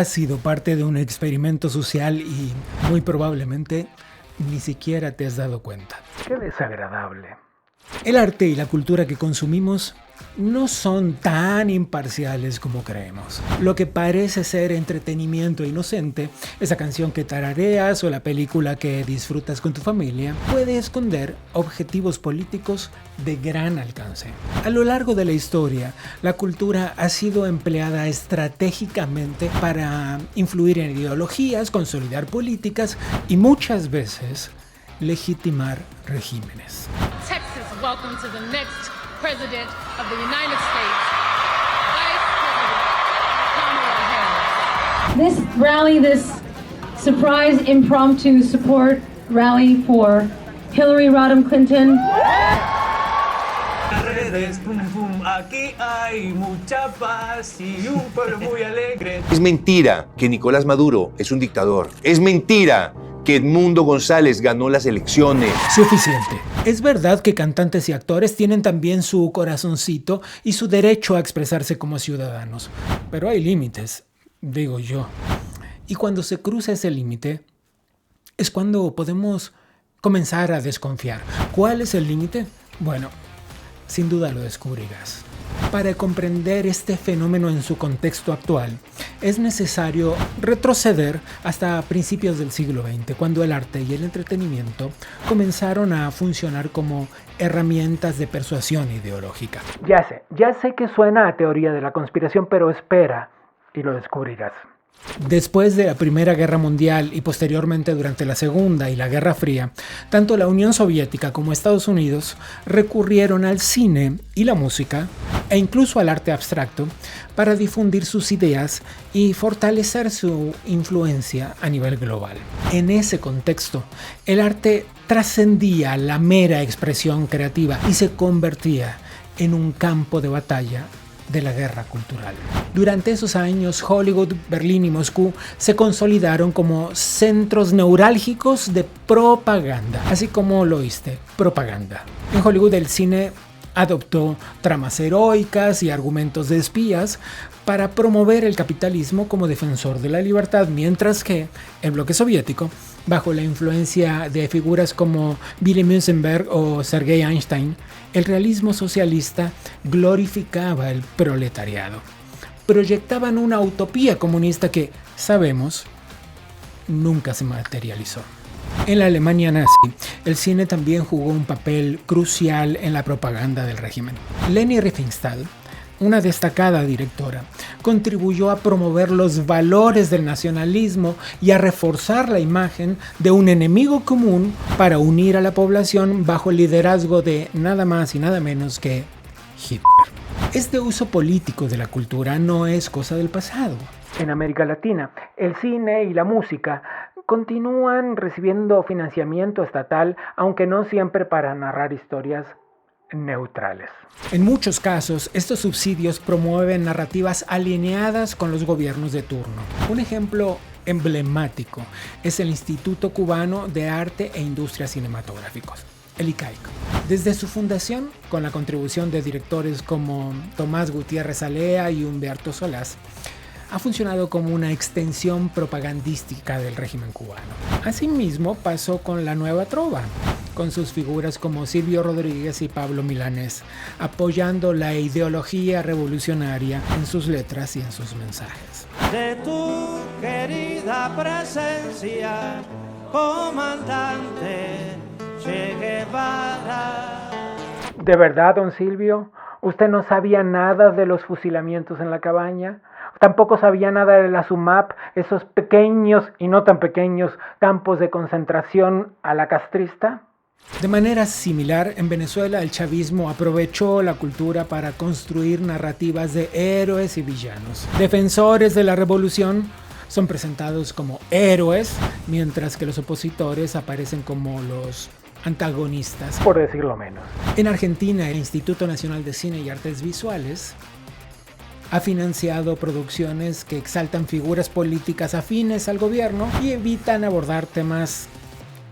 Has sido parte de un experimento social y muy probablemente ni siquiera te has dado cuenta. Qué desagradable. El arte y la cultura que consumimos no son tan imparciales como creemos. Lo que parece ser entretenimiento inocente, esa canción que tarareas o la película que disfrutas con tu familia, puede esconder objetivos políticos de gran alcance. A lo largo de la historia, la cultura ha sido empleada estratégicamente para influir en ideologías, consolidar políticas y muchas veces legitimar regímenes. Texas, welcome to the next President of the United States, Vice President Kamala Harris. This rally, this surprise impromptu support rally for Hillary Rodham Clinton. Aquí hay mucha paz y un pueblo muy alegre. Es mentira que Nicolás Maduro es un dictador. Es mentira que Edmundo González ganó las elecciones. Suficiente. Es verdad que cantantes y actores tienen también su corazoncito y su derecho a expresarse como ciudadanos. Pero hay límites, digo yo. Y cuando se cruza ese límite, es cuando podemos comenzar a desconfiar. ¿Cuál es el límite? Bueno, sin duda lo descubrirás. Para comprender este fenómeno en su contexto actual, es necesario retroceder hasta principios del siglo XX, cuando el arte y el entretenimiento comenzaron a funcionar como herramientas de persuasión ideológica. Ya sé que suena a teoría de la conspiración, pero espera y lo descubrirás. Después de la Primera Guerra Mundial y posteriormente durante la Segunda y la Guerra Fría, tanto la Unión Soviética como Estados Unidos recurrieron al cine y la música e incluso al arte abstracto para difundir sus ideas y fortalecer su influencia a nivel global. En ese contexto, el arte trascendía la mera expresión creativa y se convertía en un campo de batalla de la guerra cultural. Durante esos años, Hollywood, Berlín y Moscú se consolidaron como centros neurálgicos de propaganda, así como lo oíste, propaganda. En Hollywood el cine adoptó tramas heroicas y argumentos de espías para promover el capitalismo como defensor de la libertad, mientras que el bloque soviético, bajo la influencia de figuras como Billy Meisenberg o Sergei Einstein, el realismo socialista glorificaba el proletariado. Proyectaban una utopía comunista que, sabemos, nunca se materializó. En la Alemania nazi, el cine también jugó un papel crucial en la propaganda del régimen. Leni Riefenstahl, una destacada directora, contribuyó a promover los valores del nacionalismo y a reforzar la imagen de un enemigo común para unir a la población bajo el liderazgo de nada más y nada menos que Hitler. Este uso político de la cultura no es cosa del pasado. En América Latina, el cine y la música continúan recibiendo financiamiento estatal, aunque no siempre para narrar historias neutrales. En muchos casos, estos subsidios promueven narrativas alineadas con los gobiernos de turno. Un ejemplo emblemático es el Instituto Cubano de Arte e Industrias Cinematográficos, el ICAIC. Desde su fundación, con la contribución de directores como Tomás Gutiérrez Alea y Humberto Solás, ha funcionado como una extensión propagandística del régimen cubano. Asimismo, pasó con la Nueva Trova, con sus figuras como Silvio Rodríguez y Pablo Milanés, apoyando la ideología revolucionaria en sus letras y en sus mensajes. De tu querida presencia, comandante Che Guevara. ¿De verdad, don Silvio? ¿Usted no sabía nada de los fusilamientos en la cabaña? ¿Tampoco sabía nada de la SUMAP, esos pequeños y no tan pequeños campos de concentración a la castrista? De manera similar, en Venezuela el chavismo aprovechó la cultura para construir narrativas de héroes y villanos. Defensores de la revolución son presentados como héroes, mientras que los opositores aparecen como los antagonistas, por decirlo menos. En Argentina, el Instituto Nacional de Cine y Artes Visuales ha financiado producciones que exaltan figuras políticas afines al gobierno y evitan abordar temas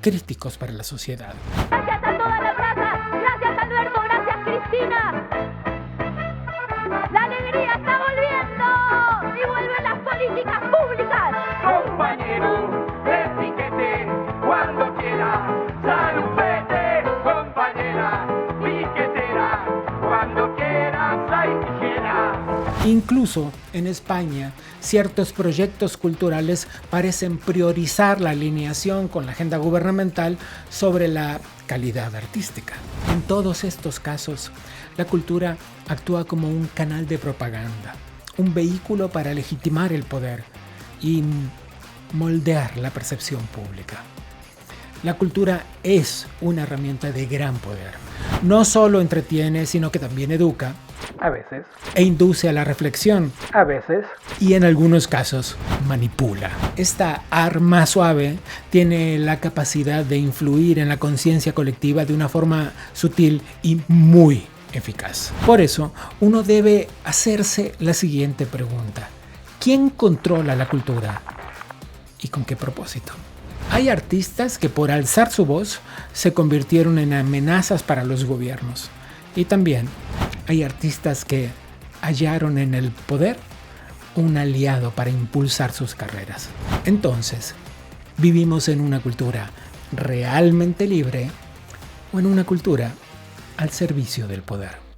críticos para la sociedad. Gracias a toda la plaza, gracias Alberto, gracias Cristina. La alegría está volviendo y vuelven las políticas públicas. sindical. Compañero de piquete, cuando quiera, salupete, compañera, piquetera, cuando quieras hay tijera. Incluso en España, ciertos proyectos culturales parecen priorizar la alineación con la agenda gubernamental sobre la calidad artística. En todos estos casos, la cultura actúa como un canal de propaganda, un vehículo para legitimar el poder y moldear la percepción pública. La cultura es una herramienta de gran poder. No solo entretiene, sino que también educa, a veces, e induce a la reflexión, a veces, y en algunos casos manipula. Esta arma suave tiene la capacidad de influir en la conciencia colectiva de una forma sutil y muy eficaz. Por eso, uno debe hacerse la siguiente pregunta: ¿quién controla la cultura? ¿Y con qué propósito? Hay artistas que por alzar su voz se convirtieron en amenazas para los gobiernos. Y también hay artistas que hallaron en el poder un aliado para impulsar sus carreras. Entonces, ¿vivimos en una cultura realmente libre o en una cultura al servicio del poder?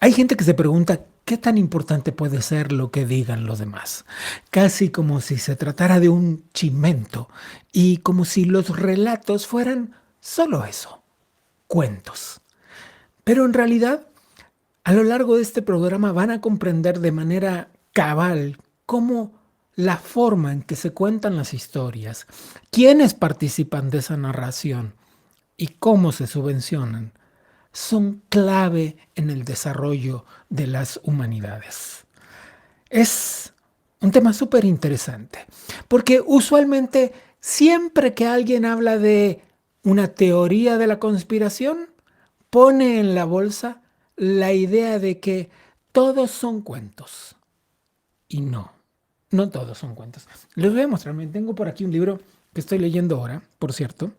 Hay gente que se pregunta qué tan importante puede ser lo que digan los demás, casi como si se tratara de un chimento y como si los relatos fueran solo eso, cuentos. Pero en realidad, a lo largo de este programa van a comprender de manera cabal cómo la forma en que se cuentan las historias, quiénes participan de esa narración y cómo se subvencionan, son clave en el desarrollo de las humanidades. Es un tema súper interesante, porque usualmente siempre que alguien habla de una teoría de la conspiración, pone en la bolsa la idea de que todos son cuentos. Y no todos son cuentos. Les voy a mostrar, tengo por aquí un libro que estoy leyendo ahora, por cierto.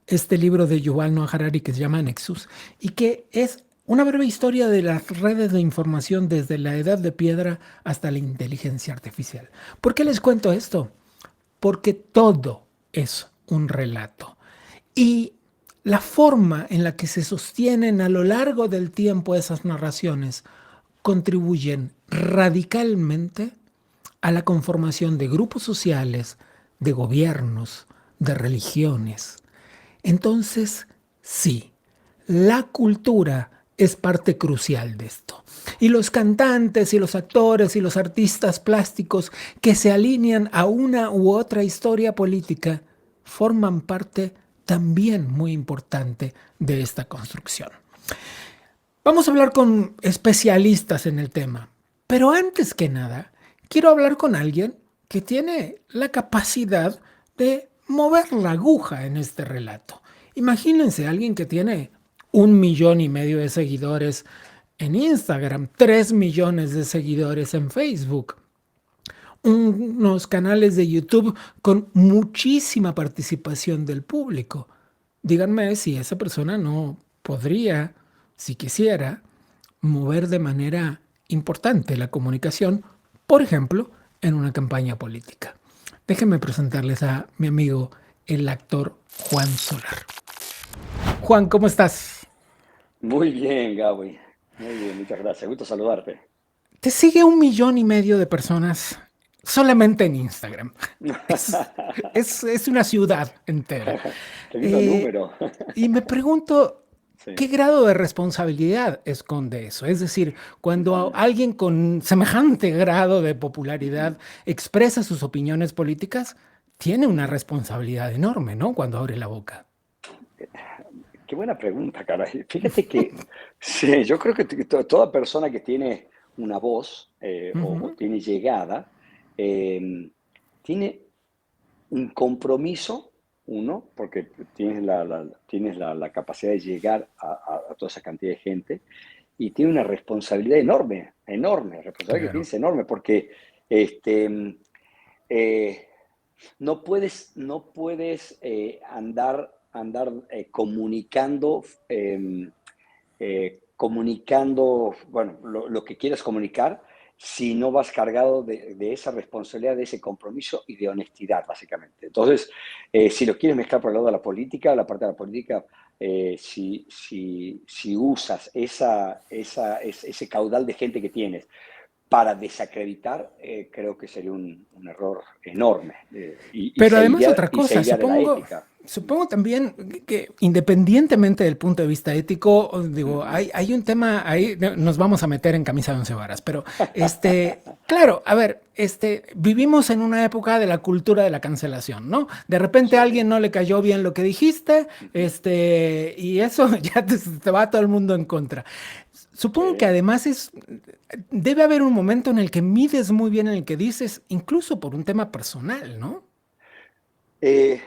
Este libro de Yuval Noah Harari que se llama Nexus y que es una breve historia de las redes de información desde la edad de piedra hasta la inteligencia artificial. ¿Por qué les cuento esto? Porque todo es un relato y la forma en la que se sostienen a lo largo del tiempo esas narraciones contribuyen radicalmente a la conformación de grupos sociales, de gobiernos, de religiones. Entonces, sí, la cultura es parte crucial de esto. Y los cantantes y los actores y los artistas plásticos que se alinean a una u otra historia política forman parte también muy importante de esta construcción. Vamos a hablar con especialistas en el tema, pero antes que nada, quiero hablar con alguien que tiene la capacidad de mover la aguja en este relato. Imagínense a alguien que tiene 1,5 millones de seguidores en Instagram, 3 millones de seguidores en Facebook, unos canales de YouTube con muchísima participación del público. Díganme si esa persona no podría, si quisiera, mover de manera importante la comunicación, por ejemplo, en una campaña política. Déjenme presentarles a mi amigo, el actor Juan Solar. Juan, ¿cómo estás? Muy bien, Gaby. Muy bien, muchas gracias. Gusto saludarte. Te sigue 1,5 millones de personas solamente en Instagram. Es una ciudad entera. Qué lindo número. Y me pregunto, Sí. ¿qué grado de responsabilidad esconde eso? Es decir, cuando alguien con semejante grado de popularidad expresa sus opiniones políticas, tiene una responsabilidad enorme, ¿no? Cuando abre la boca. Qué buena pregunta, caray. Fíjate que sí, yo creo que toda persona que tiene una voz o tiene llegada, tiene un compromiso, uno, porque tienes la capacidad de llegar a toda esa cantidad de gente, y tiene una responsabilidad enorme, enorme, responsabilidad que Claro. tienes enorme, porque este, eh, no puedes andar comunicando, bueno, lo que quieras comunicar, si no vas cargado de esa responsabilidad, de ese compromiso y de honestidad, básicamente. Entonces, si lo quieres mezclar por el lado de la política, la parte de la política, si usas ese caudal de gente que tienes para desacreditar, creo que sería un error enorme, y Pero además otra se cosa, iría de la ética. supongo también que independientemente del punto de vista ético, digo, Ujú. hay un tema ahí, nos vamos a meter en camisa de once varas, pero claro, a ver, vivimos en una época de la cultura de la cancelación, ¿no? De repente Sí. a alguien no le cayó bien lo que dijiste, Ujú. y eso ya te va todo el mundo en contra. Supongo que Sí. además debe haber un momento en el que mides muy bien en el que dices, incluso por un tema personal, ¿no? Eh,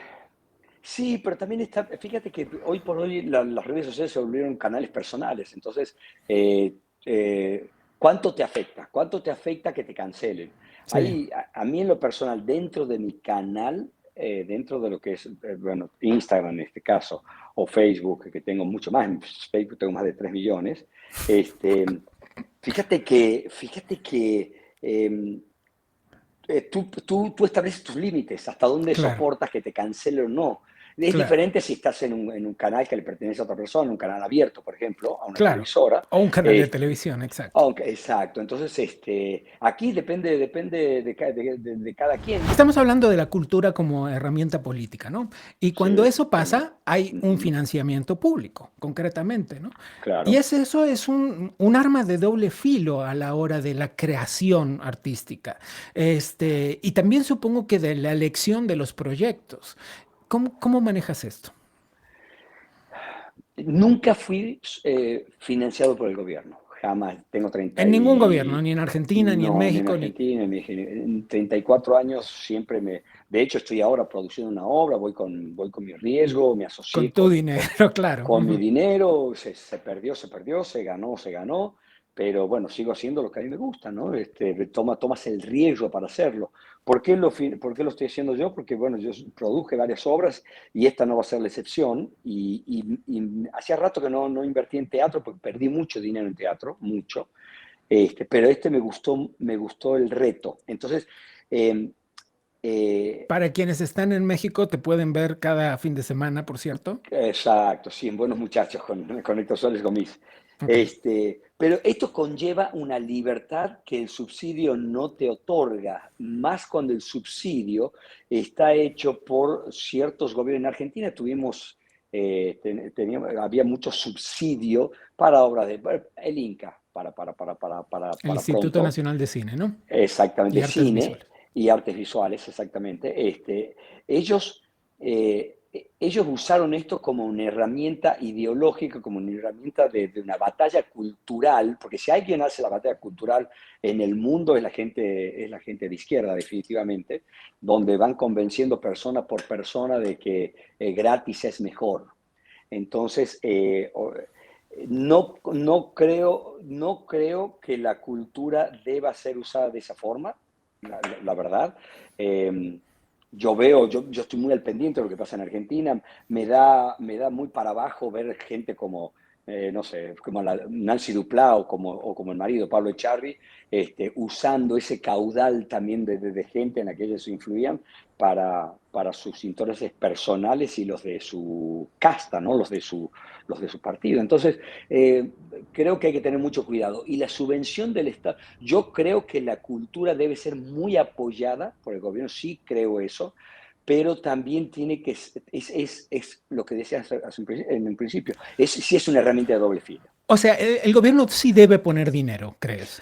sí, pero también fíjate que hoy por hoy las redes sociales se volvieron canales personales. Entonces, eh, ¿cuánto te afecta? ¿Cuánto te afecta que te cancelen? Sí, A mí en lo personal, dentro de mi canal, dentro de lo que es, bueno, Instagram en este caso, o Facebook, que tengo mucho más, en Facebook tengo más de 3 millones, este, fíjate que tú estableces tus límites, hasta dónde claro, soportas que te cancele o no. Es claro, diferente si estás en un canal que le pertenece a otra persona, un canal abierto, por ejemplo, a una claro. televisora. O un canal de Este, televisión, exacto. exacto. Entonces, aquí depende de cada quien. Estamos hablando de la cultura como herramienta política, ¿no? Y cuando Sí, eso bueno. pasa, hay un Ujú, financiamiento público, concretamente, ¿no? Y claro. eso es un arma de doble filo a la hora de la creación artística. Y también supongo que de la elección de los proyectos. ¿Cómo manejas esto? Nunca fui financiado por el gobierno, jamás. Tengo 30 En ningún gobierno, y... ni en Argentina, ni en No, ni en México, ni Argentina, en 34 años siempre me... De hecho, estoy ahora produciendo una obra, voy con mi riesgo, me con asocié tu con, dinero, con, claro. con mi Ujú. dinero, se perdió, se ganó, pero bueno, sigo haciendo lo que a mí me gusta, ¿no? Tomas el riesgo para hacerlo. ¿Por qué lo estoy haciendo yo? Porque, bueno, yo produje varias obras y esta no va a ser la excepción. Y hacía rato que no invertí en teatro porque perdí mucho dinero en teatro, mucho. Pero me gustó el reto. Entonces, eh, eh, Para quienes están en México, te pueden ver cada fin de semana, por cierto. exacto, sí, en Buenos Muchachos con Héctor Suárez Gómez. Ok. Pero esto conlleva una libertad que el subsidio no te otorga, más cuando el subsidio está hecho por ciertos gobiernos. En Argentina había mucho subsidio para obras el Inca, El para Instituto pronto. Nacional de Cine, ¿no? Y Exactamente, artes cine visuales. y artes visuales, exactamente. Ellos, ellos usaron esto como una herramienta ideológica, como una herramienta de una batalla cultural, porque si alguien hace la batalla cultural en el mundo es la gente de izquierda, definitivamente, donde van convenciendo persona por persona de que gratis es mejor. Entonces, no creo que la cultura deba ser usada de esa forma, la verdad. Eh, yo estoy muy al pendiente de lo que pasa en Argentina. Me da muy para abajo ver gente como, no sé, como Nancy Duplá o como el marido Pablo Echarri, usando ese caudal también de gente en la que ellos influían para sus intereses personales y los de su casta, ¿no? Los de su partido. Entonces, eh, creo que hay que tener mucho cuidado. Y la subvención del Estado, yo creo que la cultura debe ser muy apoyada por el gobierno, sí creo eso, pero también tiene que, es lo que decías en un principio, sí es una herramienta de doble filo. O sea, el gobierno sí debe poner dinero, ¿crees?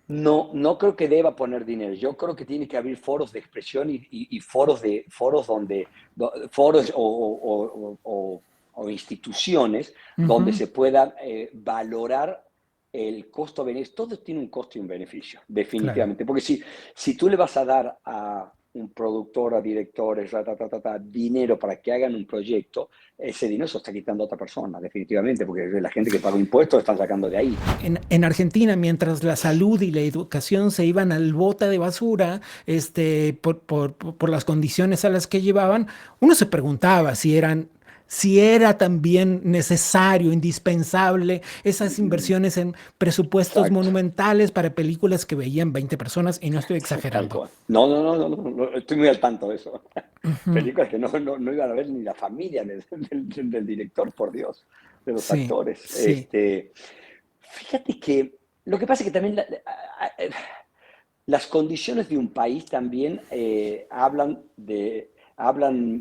No, no creo que deba poner dinero. Yo creo que tiene que haber foros de expresión y foros foros o instituciones donde Ujú. se pueda valorar el costo-beneficio. Todo tiene un costo y un beneficio, Claro. definitivamente. Porque si tú le vas a dar a productora, directores, dinero para que hagan un proyecto, ese dinero se lo está quitando a otra persona, definitivamente, porque la gente que paga impuestos lo están sacando de ahí. En Argentina, mientras la salud y la educación se iban al bote de basura, por las condiciones a las que llevaban, uno se preguntaba si era también necesario, indispensable, esas inversiones en presupuestos Exacto. monumentales para películas que veían 20 personas, y no estoy Tal exagerando. cual. No, estoy muy al tanto de eso. Películas que no iban a ver ni la familia del director, por Dios, de los Sí, actores. sí. Fíjate que lo que pasa es que también las condiciones de un país también hablan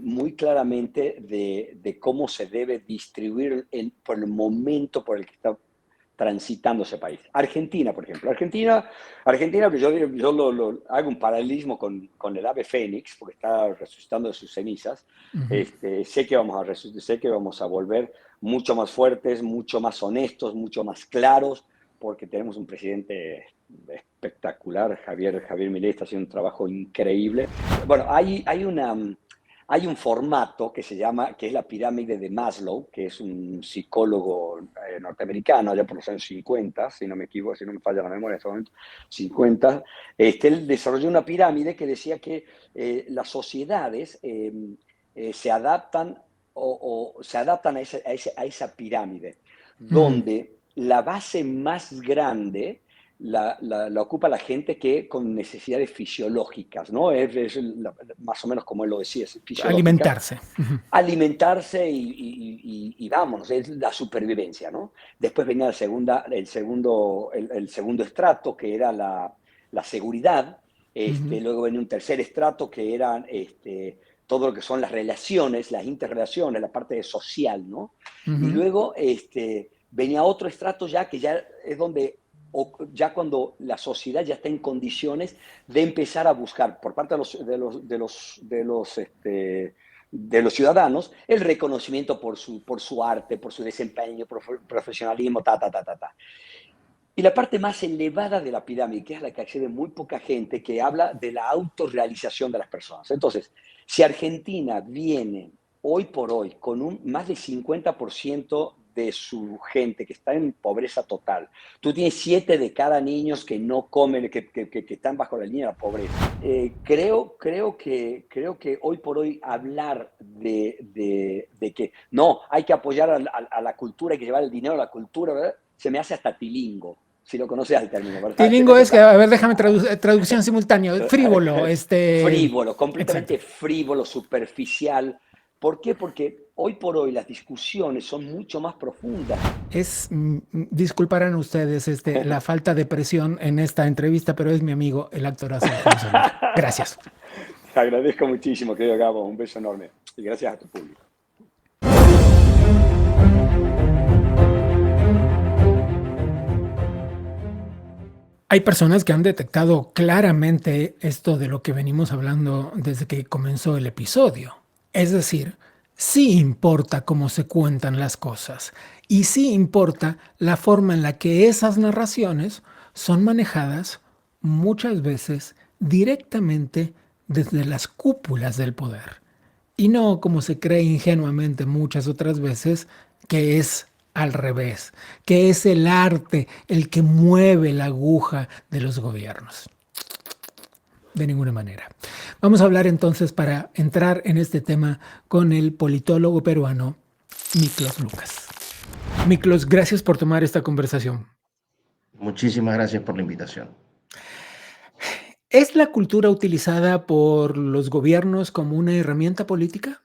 muy claramente de cómo se debe distribuir por el momento por el que está transitando ese país. Argentina, por ejemplo. Argentina, que yo hago un paralelismo con el ave fénix, porque está resucitando de sus cenizas. Sé que vamos a volver mucho más fuertes, mucho más honestos, mucho más claros, porque tenemos un presidente espectacular. Javier Milei está haciendo un trabajo increíble. Bueno, hay un formato que es la pirámide de Maslow, que es un psicólogo norteamericano, allá por los años 50, si no me equivoco, si no me falla la memoria en este momento, 50. Él desarrolló una pirámide que decía que las sociedades se adaptan a esa pirámide, donde la base más grande la ocupa la gente que con necesidades fisiológicas, ¿no? Más o menos como él lo decía, es fisiológicas. Alimentarse y vámonos, es la supervivencia, ¿no? Después venía el segundo estrato, que era la seguridad. Luego venía un tercer estrato, que eran todo lo que son las relaciones, las interrelaciones, la parte social, ¿no? Y luego venía otro estrato que ya es donde ya cuando la sociedad ya está en condiciones de empezar a buscar por parte de los ciudadanos el reconocimiento por su arte, por su desempeño, profesionalismo, Y la parte más elevada de la pirámide, que es la que accede muy poca gente, que habla de la autorrealización de las personas. Entonces, si Argentina viene hoy por hoy con más del 50% de su gente que está en pobreza total, tú tienes 7 de cada niños que no comen, que están bajo la línea de la pobreza. Creo que hoy por hoy hablar de que no, hay que apoyar a la cultura, hay que llevar el dinero a la cultura, ¿verdad? Se me hace hasta tilingo. Si lo conoces al término, ¿verdad? Tilingo es que, a ver, déjame traducción simultánea, frívolo, Frívolo, completamente Exacto. frívolo, superficial. ¿Por qué? Porque hoy por hoy las discusiones son mucho más profundas. Disculparán ustedes la falta de presión en esta entrevista, pero es mi amigo, el actorazo Alfonso Lora. Gracias. Te agradezco muchísimo, querido Gabo. Un beso enorme. Y gracias a tu público. Hay personas que han detectado claramente esto de lo que venimos hablando desde que comenzó el episodio. Es decir, sí importa cómo se cuentan las cosas y sí importa la forma en la que esas narraciones son manejadas muchas veces directamente desde las cúpulas del poder. Y no como se cree ingenuamente muchas otras veces, que es al revés, que es el arte el que mueve la aguja de los gobiernos. De ninguna manera. Vamos a hablar entonces, para entrar en este tema, con el politólogo peruano Miklos Lucas. Miklos, gracias por tomar esta conversación. Muchísimas gracias por la invitación. ¿Es la cultura utilizada por los gobiernos como una herramienta política?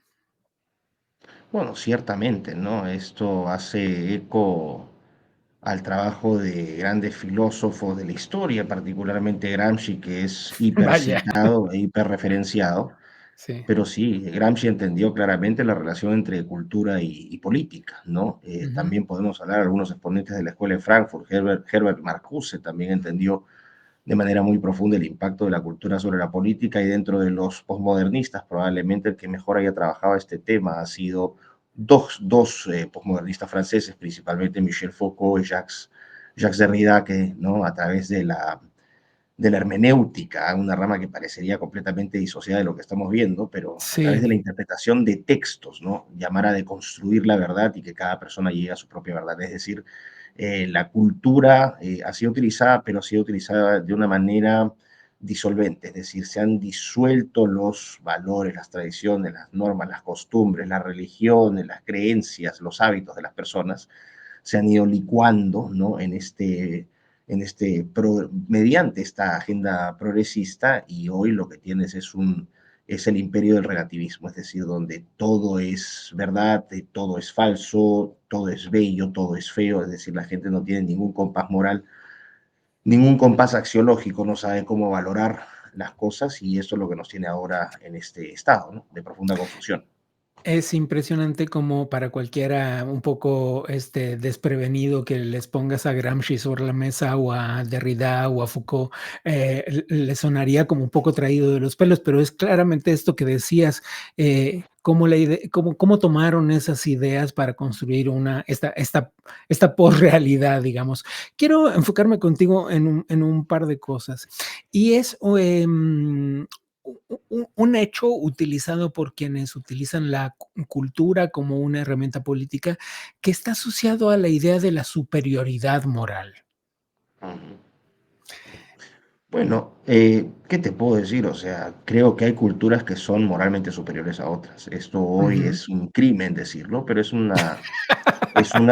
Bueno, ciertamente, ¿no? Esto hace eco al trabajo de grandes filósofos de la historia, particularmente Gramsci, que es hipercitado e hiperreferenciado. Sí. Pero sí, Gramsci entendió claramente la relación entre cultura y política, ¿no? También podemos hablar de algunos exponentes de la Escuela de Frankfurt. Herbert Marcuse también entendió de manera muy profunda el impacto de la cultura sobre la política, y dentro de los posmodernistas probablemente el que mejor haya trabajado este tema ha sido dos posmodernistas franceses, principalmente Michel Foucault y Jacques Derrida, que, ¿no?, a través de de la hermenéutica, una rama que parecería completamente disociada de lo que estamos viendo, pero a través Sí. de la interpretación de textos, ¿no? Llamar a deconstruir la verdad y que cada persona llegue a su propia verdad. Es decir, la cultura ha sido utilizada, pero ha sido utilizada de una manera disolvente, es decir, se han disuelto los valores, las tradiciones, las normas, las costumbres, las religiones, las creencias, los hábitos de las personas, se han ido licuando, ¿no? Mediante esta agenda progresista, y hoy lo que tienes es el imperio del relativismo, es decir, donde todo es verdad, todo es falso, todo es bello, todo es feo, es decir, la gente no tiene ningún compás moral, ningún compás axiológico, no sabe cómo valorar las cosas, y eso es lo que nos tiene ahora en este estado, ¿no? De profunda confusión. Es impresionante como para cualquiera un poco desprevenido que les pongas a Gramsci sobre la mesa o a Derrida o a Foucault, le sonaría como un poco traído de los pelos, pero es claramente esto que decías, cómo tomaron esas ideas para construir esta posrealidad, digamos. Quiero enfocarme contigo en un par de cosas y es un hecho utilizado por quienes utilizan la cultura como una herramienta política que está asociado a la idea de la superioridad moral. Ujú. Bueno, ¿qué te puedo decir? O sea, creo que hay culturas que son moralmente superiores a otras. Esto hoy Ujú. es un crimen decirlo, pero es una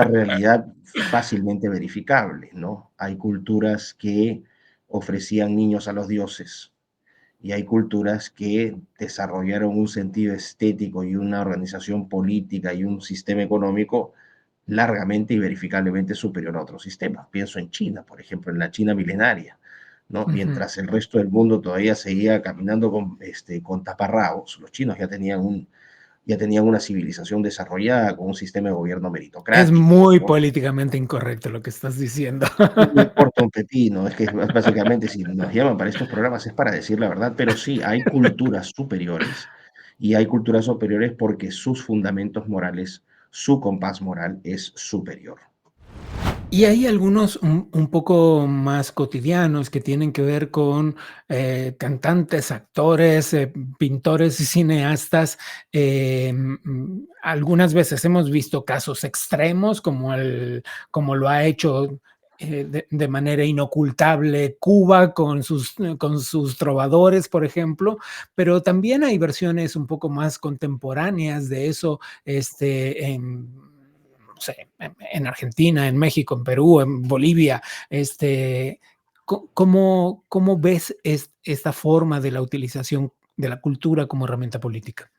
realidad fácilmente verificable, ¿no? Hay culturas que ofrecían niños a los dioses, y hay culturas que desarrollaron un sentido estético y una organización política y un sistema económico largamente y verificablemente superior a otros sistemas. Pienso en China, por ejemplo, en la China milenaria, ¿no? Ujú. Mientras el resto del mundo todavía seguía caminando con taparrabos, los chinos ya tenían una civilización desarrollada con un sistema de gobierno Es meritocrático, muy ¿no? políticamente incorrecto lo que estás diciendo. Me importa un pepino, es que básicamente si nos llaman para estos programas es para decir la verdad, pero sí, hay culturas superiores, y hay culturas superiores porque sus fundamentos morales, su compás moral es superior. Y hay algunos un poco más cotidianos que tienen que ver con cantantes, actores, pintores y cineastas. Algunas veces hemos visto casos extremos como lo ha hecho de manera inocultable Cuba con sus trovadores, por ejemplo, pero también hay versiones un poco más contemporáneas de eso, no sé, en Argentina, en México, en Perú, en Bolivia. ¿Cómo ves esta forma de la utilización de la cultura como herramienta política?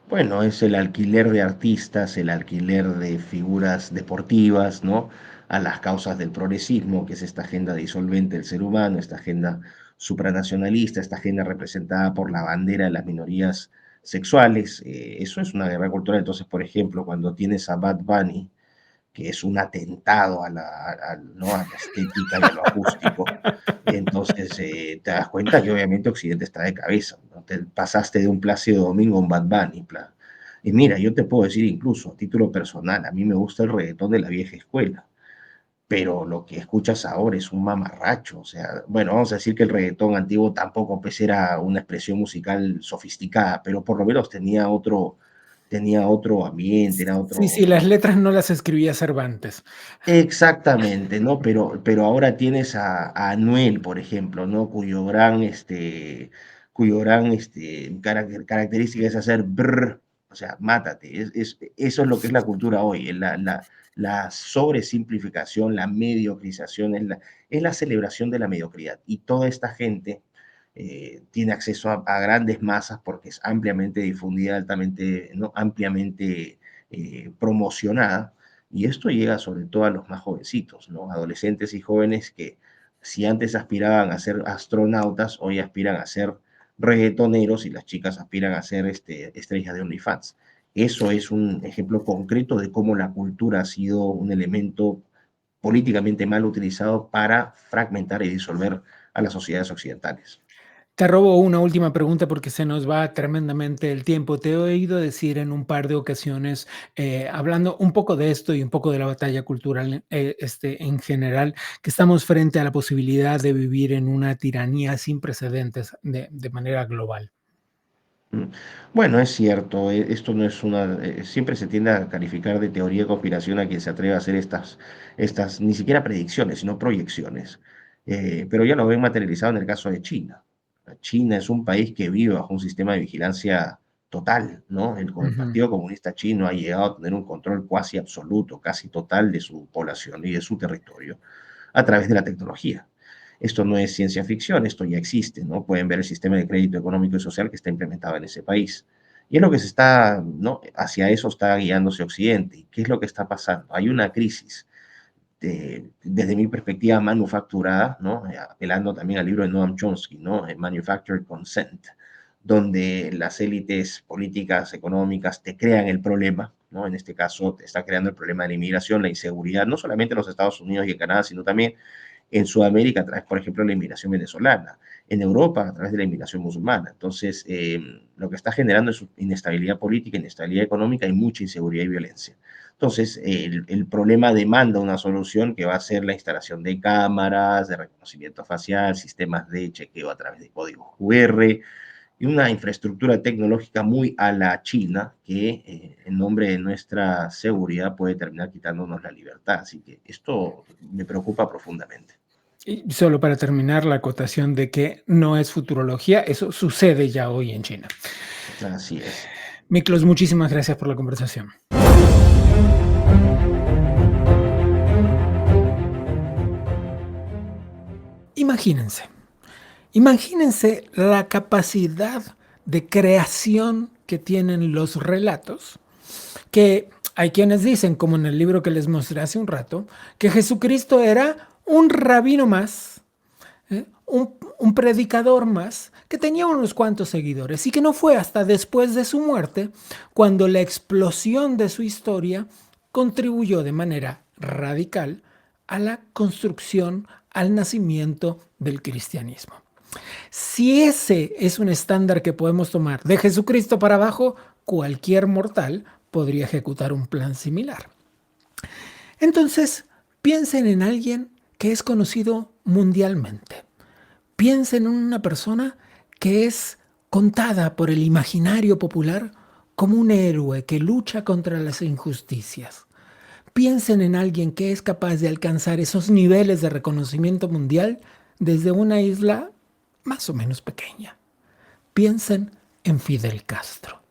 Bueno, es el alquiler de artistas, el alquiler de figuras deportivas, ¿no? A las causas del progresismo, que es esta agenda disolvente del ser humano, esta agenda supranacionalista, esta agenda representada por la bandera de las minorías sexuales. Eso es una guerra cultural. Entonces, por ejemplo, cuando tienes a Bad Bunny, que es un atentado ¿no? A la estética y a lo acústico, entonces te das cuenta que obviamente Occidente está de cabeza, ¿no? Te pasaste de un Plácido Domingo a un Bad Bunny. Y mira, yo te puedo decir incluso a título personal, a mí me gusta el reggaetón de la vieja escuela, pero lo que escuchas ahora es un mamarracho. O sea, bueno, vamos a decir que el reggaetón antiguo tampoco pues era una expresión musical sofisticada, pero por lo menos tenía otro ambiente, era Sí, sí, otro, las ¿no? letras no las escribía Cervantes. Exactamente, ¿no? Pero ahora tienes a Anuel, por ejemplo, ¿no? Cuyo gran característica es hacer brr, o sea, mátate. Eso es lo que es la cultura hoy, la sobresimplificación, la mediocrización, es la celebración de la mediocridad. Y toda esta gente tiene acceso a grandes masas porque es ampliamente difundida, altamente, ¿no? Ampliamente promocionada, y esto llega sobre todo a los más jovencitos, ¿no? Adolescentes y jóvenes que si antes aspiraban a ser astronautas, hoy aspiran a ser reggaetoneros, y las chicas aspiran a ser estrellas de OnlyFans. Eso es un ejemplo concreto de cómo la cultura ha sido un elemento políticamente mal utilizado para fragmentar y disolver a las sociedades occidentales. Te robo una última pregunta porque se nos va tremendamente el tiempo. Te he oído decir en un par de ocasiones, hablando un poco de esto y un poco de la batalla cultural en general, que estamos frente a la posibilidad de vivir en una tiranía sin precedentes de manera global. Mm. Bueno, es cierto, esto no es una, siempre se tiende a calificar de teoría de conspiración a quien se atreve a hacer estas ni siquiera predicciones, sino proyecciones. Pero ya lo ven materializado en el caso de China. China es un país que vive bajo un sistema de vigilancia total, ¿no? El Ujú. Partido Comunista Chino ha llegado a tener un control cuasi absoluto, casi total de su población y de su territorio a través de la tecnología. Esto no es ciencia ficción, esto ya existe, ¿no? Pueden ver el sistema de crédito económico y social que está implementado en ese país. Y es lo que se está, ¿no? Hacia eso está guiándose Occidente. ¿Qué es lo que está pasando? Hay una crisis, desde mi perspectiva, manufacturada, ¿no? Apelando también al libro de Noam Chomsky, ¿no? Manufactured Consent, donde las élites políticas, económicas, te crean el problema, ¿no? En este caso, te está creando el problema de la inmigración, la inseguridad, no solamente en los Estados Unidos y en Canadá, sino también en Sudamérica a través, por ejemplo, de la inmigración venezolana, en Europa a través de la inmigración musulmana. Entonces, lo que está generando es inestabilidad política, inestabilidad económica y mucha inseguridad y violencia. Entonces, el problema demanda una solución que va a ser la instalación de cámaras, de reconocimiento facial, sistemas de chequeo a través de códigos QR y una infraestructura tecnológica muy a la China que en nombre de nuestra seguridad puede terminar quitándonos la libertad. Así que esto me preocupa profundamente. Y solo para terminar, la acotación de que no es futurología, eso sucede ya hoy en China. Así es. Miklos, muchísimas gracias por la conversación. Imagínense la capacidad de creación que tienen los relatos, que hay quienes dicen, como en el libro que les mostré hace un rato, que Jesucristo era un rabino más, un predicador más, que tenía unos cuantos seguidores y que no fue hasta después de su muerte cuando la explosión de su historia contribuyó de manera radical a la construcción, al nacimiento del cristianismo. Si ese es un estándar que podemos tomar de Jesucristo para abajo, cualquier mortal podría ejecutar un plan similar. Entonces, piensen en alguien que es conocido mundialmente. Piensen en una persona que es contada por el imaginario popular como un héroe que lucha contra las injusticias. Piensen en alguien que es capaz de alcanzar esos niveles de reconocimiento mundial desde una isla más o menos pequeña. Piensen en Fidel Castro.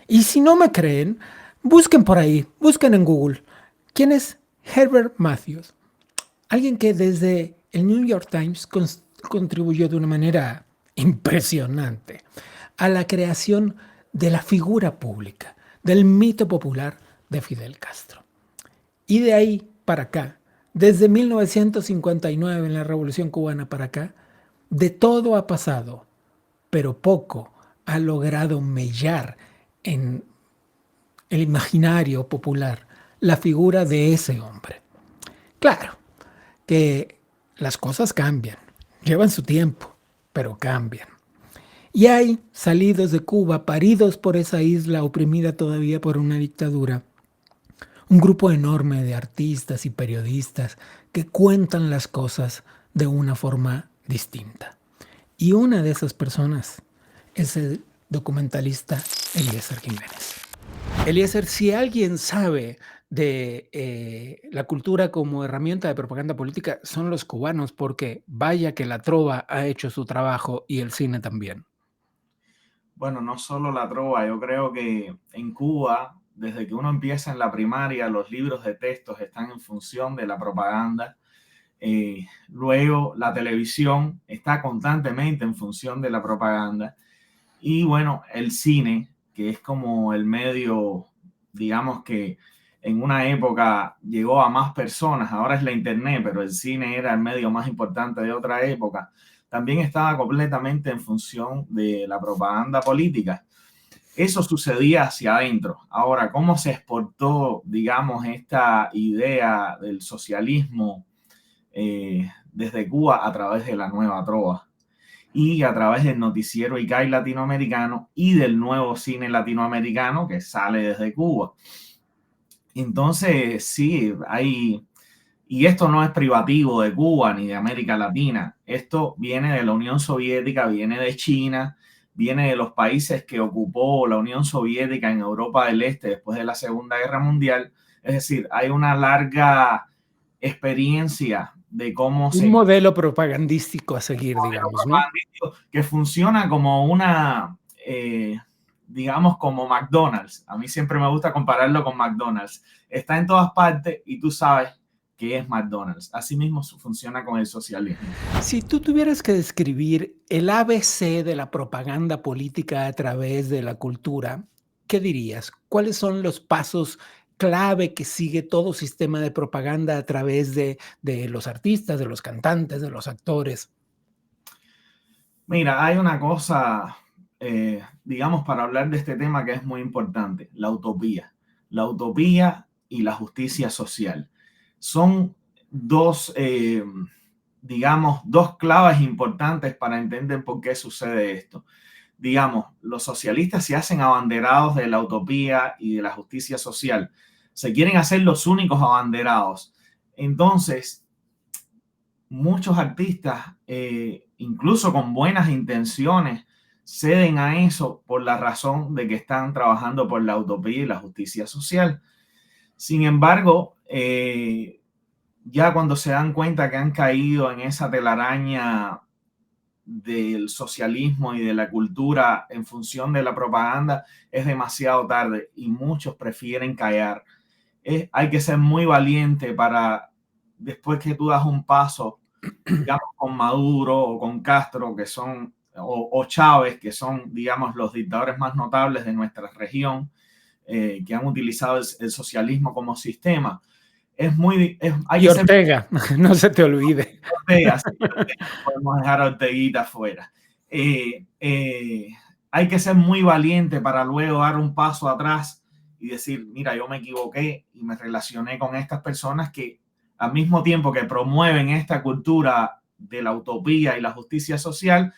Y si no me creen, busquen por ahí, busquen en Google. ¿Quién es Herbert Matthews? Alguien que desde el New York Times contribuyó de una manera impresionante a la creación de la figura pública, del mito popular de Fidel Castro. Y de ahí para acá, desde 1959 en la Revolución Cubana para acá, de todo ha pasado, pero poco ha logrado mellar en el imaginario popular la figura de ese hombre. Claro que las cosas cambian, llevan su tiempo, pero cambian. Y hay salidos de Cuba, paridos por esa isla oprimida todavía por una dictadura, un grupo enorme de artistas y periodistas que cuentan las cosas de una forma distinta. Y una de esas personas es el documentalista Eliezer Jiménez. Eliezer, si alguien sabe de la cultura como herramienta de propaganda política, son los cubanos, porque vaya que la trova ha hecho su trabajo y el cine también. Bueno, no solo la trova, yo creo que en Cuba, desde que uno empieza en la primaria, los libros de textos están en función de la propaganda. Luego la televisión está constantemente en función de la propaganda. Y bueno, el cine, que es como el medio, digamos que en una época llegó a más personas, ahora es la internet, pero el cine era el medio más importante de otra época, también estaba completamente en función de la propaganda política. Eso sucedía hacia adentro. Ahora, ¿cómo se exportó, digamos, esta idea del socialismo desde Cuba a través de la nueva trova? y a través del noticiero ICAI latinoamericano y del nuevo cine latinoamericano que sale desde Cuba. Entonces, sí, hay... Y esto no es privativo de Cuba ni de América Latina. Esto viene de la Unión Soviética, viene de China, viene de los países que ocupó la Unión Soviética en Europa del Este después de la Segunda Guerra Mundial. Es decir, hay una larga experiencia de cómo un modelo propagandístico a seguir, digamos, ¿no? Que funciona como una, digamos, como McDonald's. A mí siempre me gusta compararlo con McDonald's. Está en todas partes y tú sabes que es McDonald's. Así mismo funciona con el socialismo. Si tú tuvieras que describir el ABC de la propaganda política a través de la cultura, ¿qué dirías? ¿Cuáles son los pasos clave que sigue todo sistema de propaganda a través de los artistas, de los cantantes, de los actores? Mira, hay una cosa, digamos, para hablar de este tema que es muy importante, la utopía. La utopía y la justicia social. Son dos, digamos, dos claves importantes para entender por qué sucede esto. Digamos, los socialistas se hacen abanderados de la utopía y de la justicia social. Se quieren hacer los únicos abanderados. Entonces, muchos artistas, incluso con buenas intenciones, ceden a eso por la razón de que están trabajando por la utopía y la justicia social. Sin embargo, ya cuando se dan cuenta que han caído en esa telaraña del socialismo y de la cultura en función de la propaganda, es demasiado tarde y muchos prefieren callar. Hay que ser muy valiente para, después que tú das un paso, digamos, con Maduro o con Castro, que son, o Chávez, que son, digamos, los dictadores más notables de nuestra región, que han utilizado el socialismo como sistema. Y Ortega, no se te olvide. Ortega, sí, no podemos dejar a Orteguita fuera. Hay que ser muy valiente para luego dar un paso atrás y decir, mira, yo me equivoqué y me relacioné con estas personas que al mismo tiempo que promueven esta cultura de la utopía y la justicia social,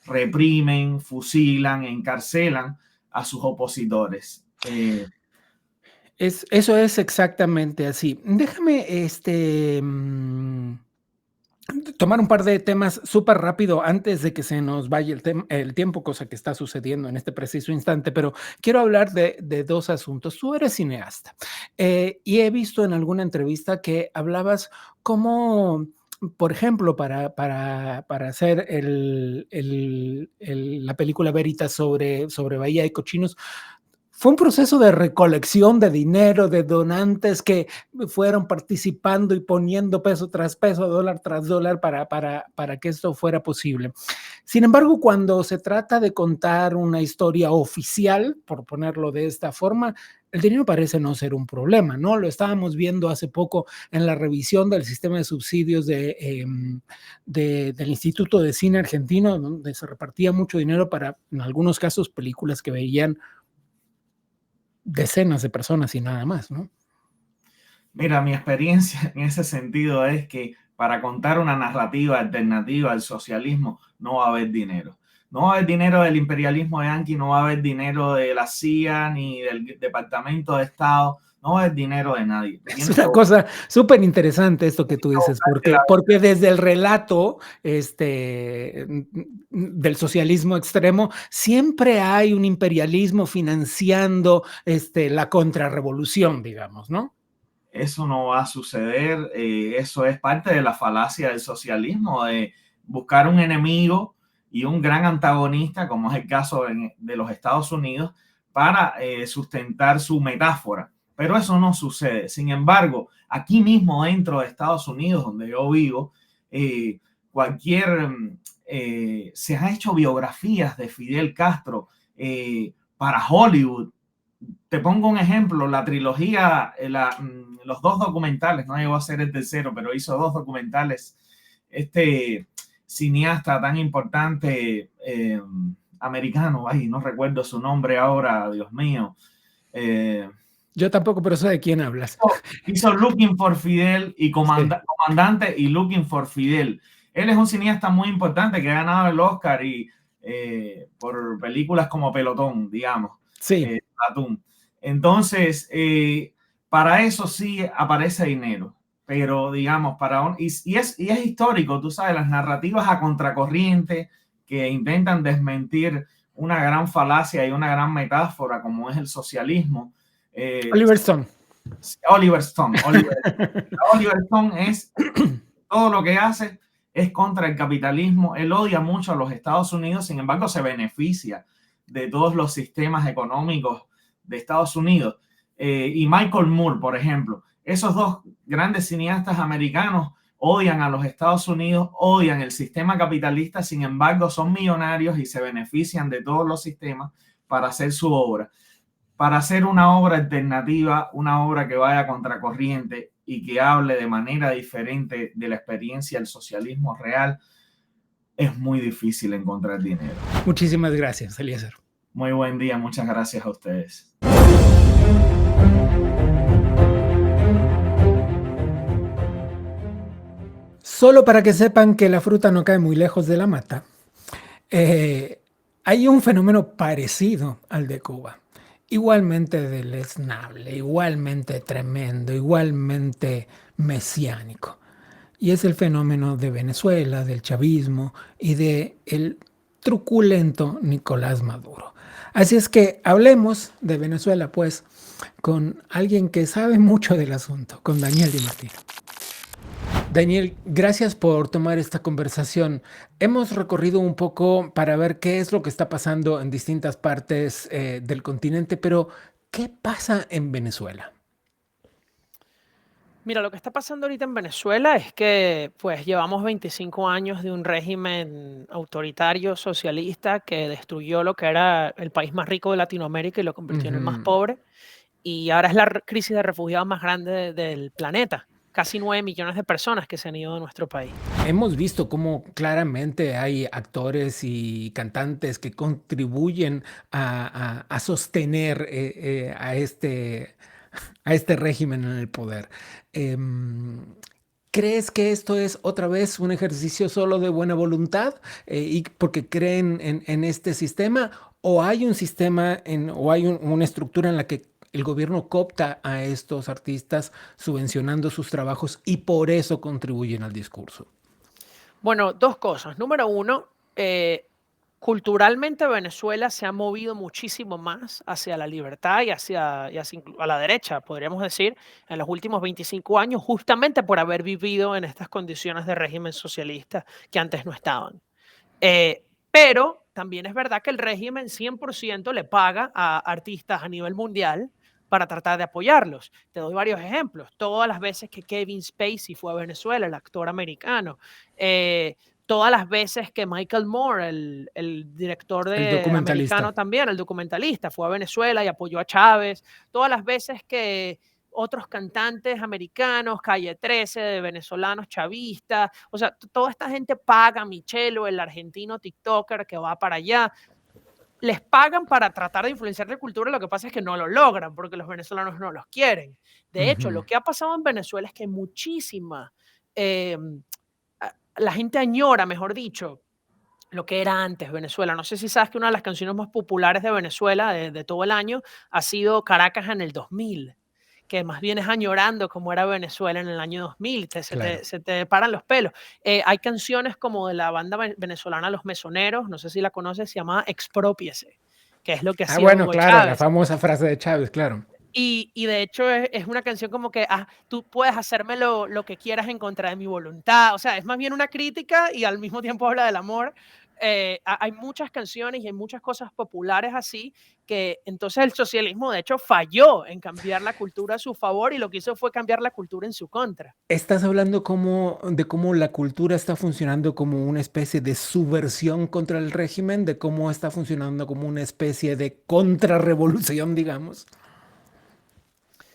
reprimen, fusilan, encarcelan a sus opositores. Eso es exactamente así. Déjame tomar un par de temas súper rápido antes de que se nos vaya el tiempo, cosa que está sucediendo en este preciso instante, pero quiero hablar de dos asuntos. Tú eres cineasta y he visto en alguna entrevista que hablabas cómo, por ejemplo, para hacer la película Veritas sobre Bahía de Cochinos, fue un proceso de recolección de dinero, de donantes que fueron participando y poniendo peso tras peso, dólar tras dólar para que esto fuera posible. Sin embargo, cuando se trata de contar una historia oficial, por ponerlo de esta forma, el dinero parece no ser un problema, ¿no? Lo estábamos viendo hace poco en la revisión del sistema de subsidios del Instituto de Cine Argentino, donde se repartía mucho dinero para, en algunos casos, películas que veían decenas de personas y nada más, ¿no? Mira, mi experiencia en ese sentido es que para contar una narrativa alternativa al socialismo no va a haber dinero. No va a haber dinero del imperialismo yanqui, no va a haber dinero de la CIA ni del Departamento de Estado, no va a haber dinero de nadie. Es una cosa súper interesante esto que tú dices, porque desde el relato del socialismo extremo siempre hay un imperialismo financiando la contrarrevolución, digamos, ¿no? Eso no va a suceder, eso es parte de la falacia del socialismo, de buscar un enemigo y un gran antagonista, como es el caso de los Estados Unidos, para sustentar su metáfora. Pero eso no sucede. Sin embargo, aquí mismo dentro de Estados Unidos, donde yo vivo, se han hecho biografías de Fidel Castro para Hollywood. Te pongo un ejemplo, la trilogía, los dos documentales, no llegó a ser el tercero, pero hizo dos documentales. Este cineasta tan importante americano, ay, no recuerdo su nombre ahora, Dios mío. Yo tampoco, pero sé de quién hablas. Hizo Looking for Fidel y Comandante y Looking for Fidel. Él es un cineasta muy importante que ha ganado el Oscar por películas como Pelotón, digamos. Sí. Platoon. Entonces, para eso sí aparece dinero. Pero, digamos, y es histórico, tú sabes, las narrativas a contracorriente que intentan desmentir una gran falacia y una gran metáfora como es el socialismo. Oliver Stone. Oliver Stone. Oliver Stone es todo lo que hace es contra el capitalismo. Él odia mucho a los Estados Unidos, sin embargo, se beneficia de todos los sistemas económicos de Estados Unidos. Y Michael Moore, por ejemplo, esos dos grandes cineastas americanos odian a los Estados Unidos, odian el sistema capitalista, sin embargo, son millonarios y se benefician de todos los sistemas para hacer su obra. Para hacer una obra alternativa, una obra que vaya contracorriente y que hable de manera diferente de la experiencia del socialismo real, es muy difícil encontrar dinero. Muchísimas gracias, Eliezer. Muy buen día, muchas gracias a ustedes. Solo para que sepan que la fruta no cae muy lejos de la mata, hay un fenómeno parecido al de Cuba. Igualmente deleznable, igualmente tremendo, igualmente mesiánico. Y es el fenómeno de Venezuela, del chavismo y del truculento Nicolás Maduro. Así es que hablemos de Venezuela, pues, con alguien que sabe mucho del asunto, con Daniel Di Martino. Daniel, gracias por tomar esta conversación. Hemos recorrido un poco para ver qué es lo que está pasando en distintas partes del continente, pero ¿qué pasa en Venezuela? Mira, lo que está pasando ahorita en Venezuela es que pues llevamos 25 años de un régimen autoritario socialista que destruyó lo que era el país más rico de Latinoamérica y lo convirtió en el más pobre. Y ahora es la crisis de refugiados más grande del planeta. Casi 9 millones de personas que se han ido de nuestro país. Hemos visto cómo claramente hay actores y cantantes que contribuyen a sostener a este régimen en el poder. ¿Crees que esto es otra vez un ejercicio solo de buena voluntad y porque creen en este sistema? ¿O hay un sistema o hay una estructura en la que el gobierno coopta a estos artistas subvencionando sus trabajos y por eso contribuyen al discurso? Bueno, dos cosas. Número uno, culturalmente Venezuela se ha movido muchísimo más hacia la libertad y hacia a la derecha, podríamos decir, en los últimos 25 años, justamente por haber vivido en estas condiciones de régimen socialista que antes no estaban. Pero también es verdad que el régimen 100% le paga a artistas a nivel mundial para tratar de apoyarlos. Te doy varios ejemplos. Todas las veces que Kevin Spacey fue a Venezuela, el actor americano, todas las veces que Michael Moore, el director americano también, el documentalista, fue a Venezuela y apoyó a Chávez, todas las veces que otros cantantes americanos, Calle 13, de venezolanos chavistas, o sea, toda esta gente paga, Michelo, el argentino TikToker que va para allá, les pagan para tratar de influenciar la cultura, lo que pasa es que no lo logran porque los venezolanos no los quieren. De hecho, lo que ha pasado en Venezuela es que muchísima, la gente añora, mejor dicho, lo que era antes Venezuela. No sé si sabes que una de las canciones más populares de Venezuela de todo el año ha sido Caracas en el 2000, que más bien es añorando como era Venezuela en el año 2000, se te paran los pelos. Hay canciones como de la banda venezolana Los Mesoneros, no sé si la conoces, se llama Exprópiese, que es lo que hacía bueno, Hugo claro, Chávez. la famosa frase de Chávez, claro. Y de hecho es una canción como que tú puedes hacerme lo que quieras en contra de mi voluntad. O sea, es más bien una crítica y al mismo tiempo habla del amor. Hay muchas canciones y hay muchas cosas populares así que entonces el socialismo de hecho falló en cambiar la cultura a su favor y lo que hizo fue cambiar la cultura en su contra. Estás hablando de cómo la cultura está funcionando como una especie de subversión contra el régimen, de cómo está funcionando como una especie de contrarrevolución, digamos.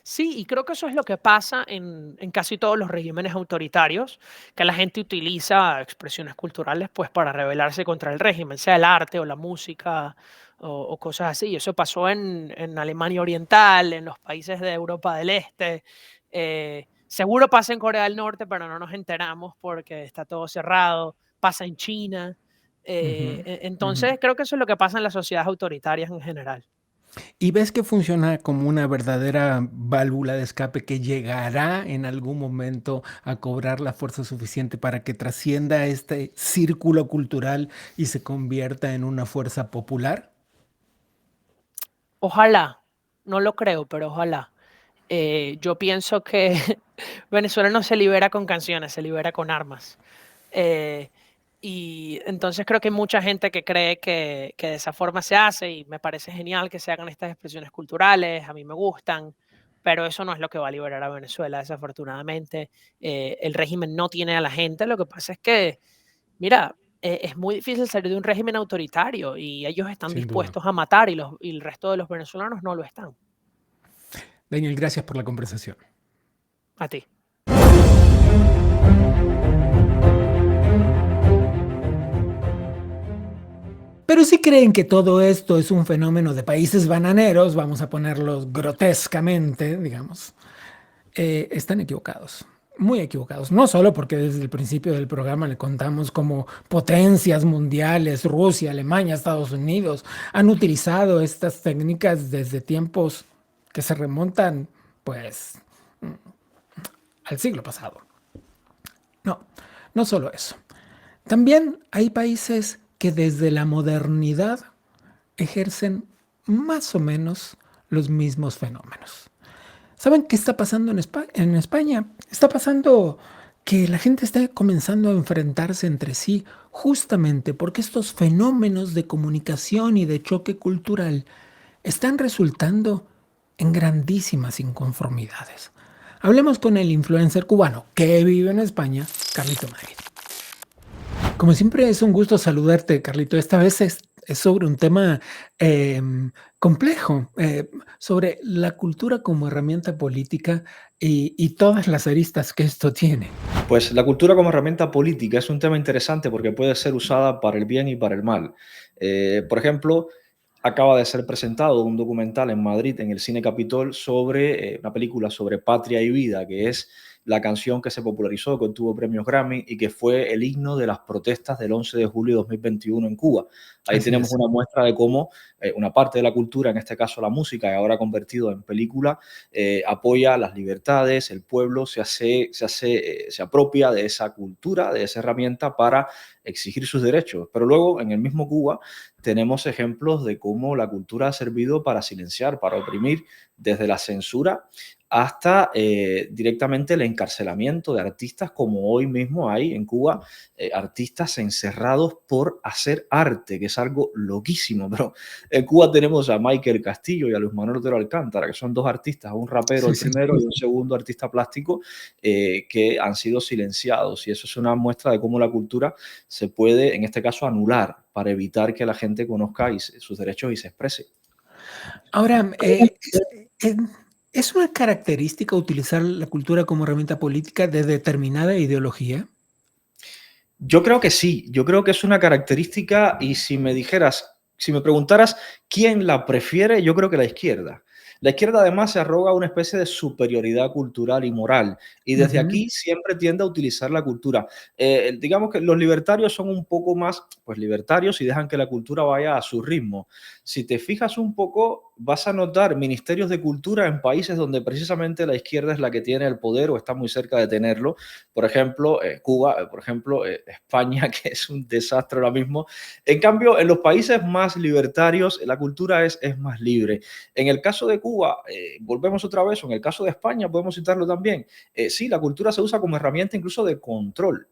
Sí, y creo que eso es lo que pasa en casi todos los regímenes autoritarios, que la gente utiliza expresiones culturales pues para rebelarse contra el régimen, sea el arte o la música o cosas así. Y eso pasó en Alemania Oriental, en los países de Europa del Este. Seguro pasa en Corea del Norte, pero no nos enteramos porque está todo cerrado, pasa en China. Entonces, creo que eso es lo que pasa en las sociedades autoritarias en general. ¿Y ves que funciona como una verdadera válvula de escape que llegará en algún momento a cobrar la fuerza suficiente para que trascienda este círculo cultural y se convierta en una fuerza popular? Ojalá, no lo creo, pero ojalá. Yo pienso que Venezuela no se libera con canciones, se libera con armas. Eh, y entonces creo que hay mucha gente que cree que de esa forma se hace y me parece genial que se hagan estas expresiones culturales, a mí me gustan, pero eso no es lo que va a liberar a Venezuela, desafortunadamente. El régimen no tiene a la gente, lo que pasa es que, mira, es muy difícil salir de un régimen autoritario y ellos están Sin duda. dispuestos a matar y el resto de los venezolanos no lo están. Daniel, gracias por la conversación. A ti. Pero si creen que todo esto es un fenómeno de países bananeros, vamos a ponerlos grotescamente, digamos, están equivocados. Muy equivocados. No solo porque desde el principio del programa le contamos cómo potencias mundiales, Rusia, Alemania, Estados Unidos, han utilizado estas técnicas desde tiempos que se remontan, pues, al siglo pasado. No, no solo eso. También hay países que desde la modernidad ejercen más o menos los mismos fenómenos. ¿Saben qué está pasando en España? Está pasando que la gente está comenzando a enfrentarse entre sí justamente porque estos fenómenos de comunicación y de choque cultural están resultando en grandísimas inconformidades. Hablemos con el influencer cubano que vive en España, Carlito Madrid. Como siempre es un gusto saludarte, Carlito. Esta vez es sobre un tema complejo, sobre la cultura como herramienta política y todas las aristas que esto tiene. Pues la cultura como herramienta política es un tema interesante porque puede ser usada para el bien y para el mal. Por ejemplo, acaba de ser presentado un documental en Madrid, en el Cine Capitol, sobre una película sobre Patria y Vida, que es la canción que se popularizó, que obtuvo premios Grammy y que fue el himno de las protestas del 11 de julio de 2021 en Cuba. Ahí Así tenemos es. una muestra de cómo una parte de la cultura, en este caso la música, y ahora convertido en película, apoya las libertades, el pueblo se apropia de esa cultura, de esa herramienta para exigir sus derechos. Pero luego, en el mismo Cuba, tenemos ejemplos de cómo la cultura ha servido para silenciar, para oprimir, desde la censura hasta directamente el encarcelamiento de artistas, como hoy mismo hay en Cuba artistas encerrados por hacer arte, que es algo loquísimo. Pero en Cuba tenemos a Michael Castillo y a Luis Manuel Otero Alcántara, que son dos artistas, un rapero el primero y un segundo artista plástico, que han sido silenciados. Y eso es una muestra de cómo la cultura se puede, en este caso, anular para evitar que la gente conozca sus derechos y se exprese. Ahora, ¿es una característica utilizar la cultura como herramienta política de determinada ideología? Yo creo que sí, yo creo que es una característica y si me preguntaras quién la prefiere, yo creo que la izquierda. La izquierda además se arroga una especie de superioridad cultural y moral y desde aquí siempre tiende a utilizar la cultura. Digamos que los libertarios son un poco más pues, libertarios y dejan que la cultura vaya a su ritmo. Si te fijas un poco, vas a notar ministerios de cultura en países donde precisamente la izquierda es la que tiene el poder o está muy cerca de tenerlo. Por ejemplo, Cuba, por ejemplo, España, que es un desastre ahora mismo. En cambio, en los países más libertarios, la cultura es más libre. En el caso de Cuba, volvemos otra vez, o en el caso de España, podemos citarlo también. Sí, la cultura se usa como herramienta incluso de control.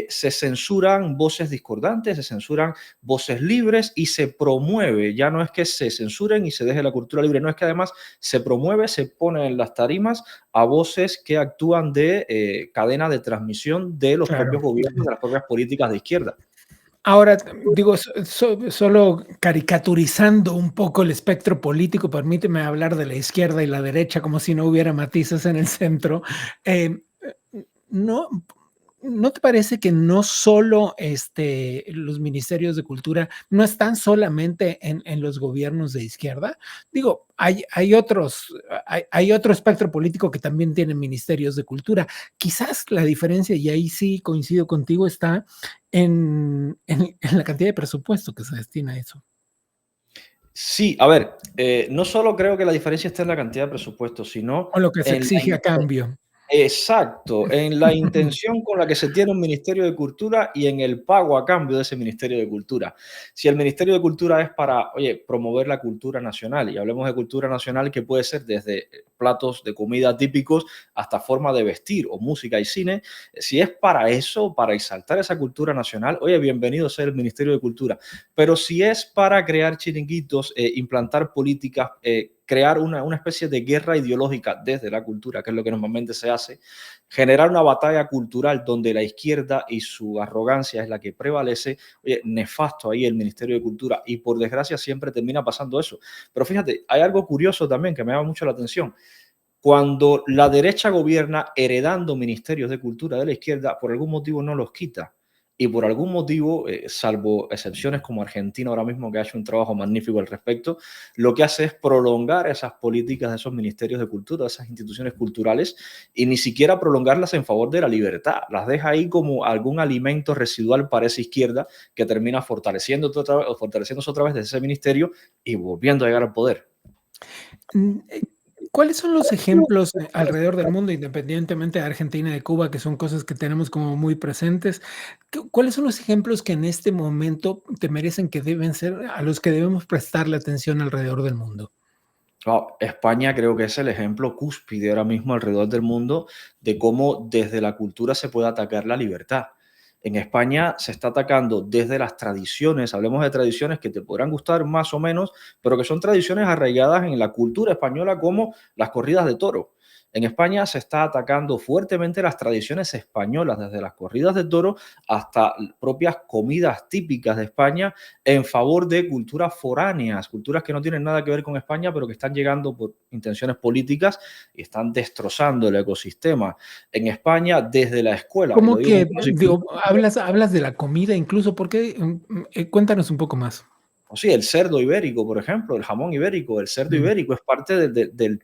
Se censuran voces discordantes, se censuran voces libres y se promueve, ya no es que se censuren y se deje la cultura libre, no es que además se promueve, se pone en las tarimas a voces que actúan de cadena de transmisión de los propios gobiernos, de las propias políticas de izquierda. Ahora, digo, solo caricaturizando un poco el espectro político, permíteme hablar de la izquierda y la derecha como si no hubiera matices en el centro. No, ¿no te parece que no solo los ministerios de cultura no están solamente en los gobiernos de izquierda? Digo, hay otro espectro político que también tiene ministerios de cultura. Quizás la diferencia, y ahí sí coincido contigo, está en la cantidad de presupuesto que se destina a eso. Sí, a ver, no solo creo que la diferencia esté en la cantidad de presupuesto, sino O lo que se en la exige a cambio. exacto, en la intención con la que se tiene un Ministerio de Cultura y en el pago a cambio de ese Ministerio de Cultura. Si el Ministerio de Cultura es para, oye, promover la cultura nacional, y hablemos de cultura nacional que puede ser desde platos de comida típicos hasta forma de vestir o música y cine, si es para eso, para exaltar esa cultura nacional, oye, bienvenido sea el Ministerio de Cultura. Pero si es para crear chiringuitos, implantar políticas, crear una especie de guerra ideológica desde la cultura, que es lo que normalmente se hace, generar una batalla cultural donde la izquierda y su arrogancia es la que prevalece, oye, nefasto ahí el Ministerio de Cultura, y por desgracia siempre termina pasando eso. Pero fíjate, hay algo curioso también que me llama mucho la atención. Cuando la derecha gobierna heredando ministerios de cultura de la izquierda, por algún motivo no los quita. Y por algún motivo, salvo excepciones como Argentina ahora mismo, que ha hecho un trabajo magnífico al respecto, lo que hace es prolongar esas políticas de esos ministerios de cultura, de esas instituciones culturales, y ni siquiera prolongarlas en favor de la libertad. Las deja ahí como algún alimento residual para esa izquierda que termina fortaleciéndose otra vez de ese ministerio y volviendo a llegar al poder. ¿Cuáles son los ejemplos alrededor del mundo, independientemente de Argentina y de Cuba, que son cosas que tenemos como muy presentes? ¿Cuáles son los ejemplos que en este momento te merecen, que deben ser, a los que debemos prestarle atención alrededor del mundo? España creo que es el ejemplo cúspide ahora mismo alrededor del mundo de cómo desde la cultura se puede atacar la libertad. En España se está atacando desde las tradiciones, hablemos de tradiciones que te podrán gustar más o menos, pero que son tradiciones arraigadas en la cultura española como las corridas de toro. En España se está atacando fuertemente las tradiciones españolas, desde las corridas de toro hasta propias comidas típicas de España, en favor de culturas foráneas, culturas que no tienen nada que ver con España, pero que están llegando por intenciones políticas y están destrozando el ecosistema. En España, desde la escuela. ¿Cómo que, digo, hablas de la comida incluso? ¿Por qué? Cuéntanos un poco más. O sí, el cerdo ibérico, por ejemplo, el jamón ibérico, el cerdo ibérico es parte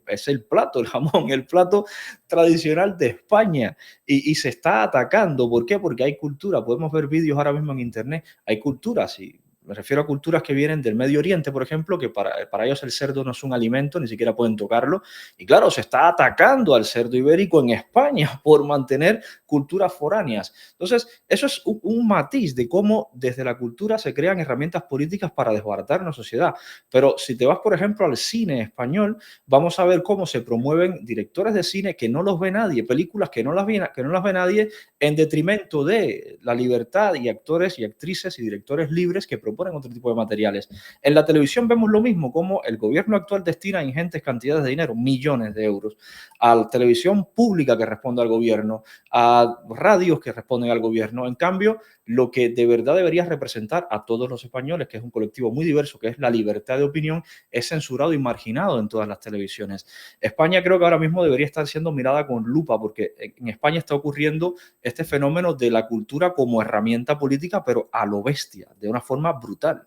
es el plato, el jamón, el plato tradicional de España, y se está atacando. ¿Por qué? Porque hay cultura, podemos ver vídeos ahora mismo en internet, hay culturas, y me refiero a culturas que vienen del Medio Oriente, por ejemplo, que para ellos el cerdo no es un alimento, ni siquiera pueden tocarlo. Y claro, se está atacando al cerdo ibérico en España por mantener culturas foráneas. Entonces, eso es un matiz de cómo desde la cultura se crean herramientas políticas para desbaratar una sociedad. Pero si te vas, por ejemplo, al cine español, vamos a ver cómo se promueven directores de cine que no los ve nadie, películas que no las ve nadie, en detrimento de la libertad, y actores y actrices y directores libres que proponen otro tipo de materiales. En la televisión vemos lo mismo, como el gobierno actual destina ingentes cantidades de dinero, millones de euros, a la televisión pública que responde al gobierno, a radios que responden al gobierno. En cambio, lo que de verdad debería representar a todos los españoles, que es un colectivo muy diverso, que es la libertad de opinión, es censurado y marginado en todas las televisiones. España creo que ahora mismo debería estar siendo mirada con lupa, porque en España está ocurriendo este fenómeno de la cultura como herramienta política, pero a lo bestia, de una forma brutal.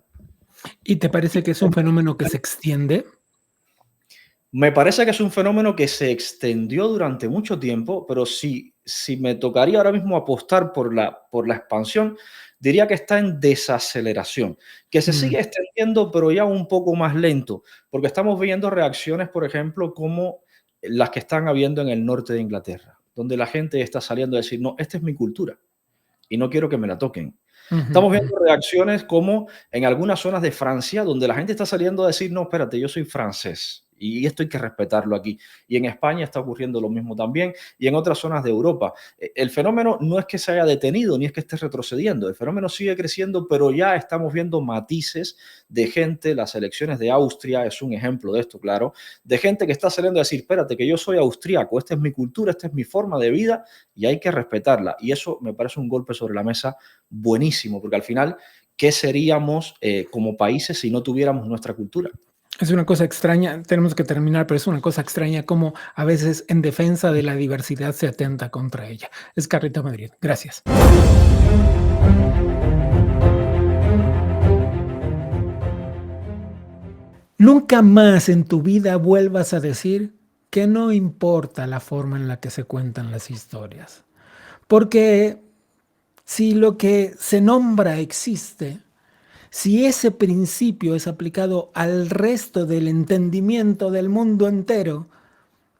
¿Y te parece que es un fenómeno que se extiende? Me parece que es un fenómeno que se extendió durante mucho tiempo, pero si me tocaría ahora mismo apostar por la expansión, diría que está en desaceleración, que se sigue extendiendo, pero ya un poco más lento, porque estamos viendo reacciones, por ejemplo, como las que están habiendo en el norte de Inglaterra, donde la gente está saliendo a decir, no, esta es mi cultura y no quiero que me la toquen. Estamos viendo reacciones como en algunas zonas de Francia, donde la gente está saliendo a decir, no, espérate, yo soy francés y esto hay que respetarlo aquí. Y en España está ocurriendo lo mismo también, y en otras zonas de Europa. El fenómeno no es que se haya detenido, ni es que esté retrocediendo. El fenómeno sigue creciendo, pero ya estamos viendo matices de gente. Las elecciones de Austria es un ejemplo de esto, claro, de gente que está saliendo a decir, espérate, que yo soy austríaco, esta es mi cultura, esta es mi forma de vida y hay que respetarla. Y eso me parece un golpe sobre la mesa buenísimo, porque al final, ¿qué seríamos como países si no tuviéramos nuestra cultura? Es una cosa extraña, tenemos que terminar, pero es una cosa extraña cómo a veces en defensa de la diversidad se atenta contra ella. Es Carlita Madrid. Gracias. Nunca más en tu vida vuelvas a decir que no importa la forma en la que se cuentan las historias. Porque si lo que se nombra existe, si ese principio es aplicado al resto del entendimiento del mundo entero,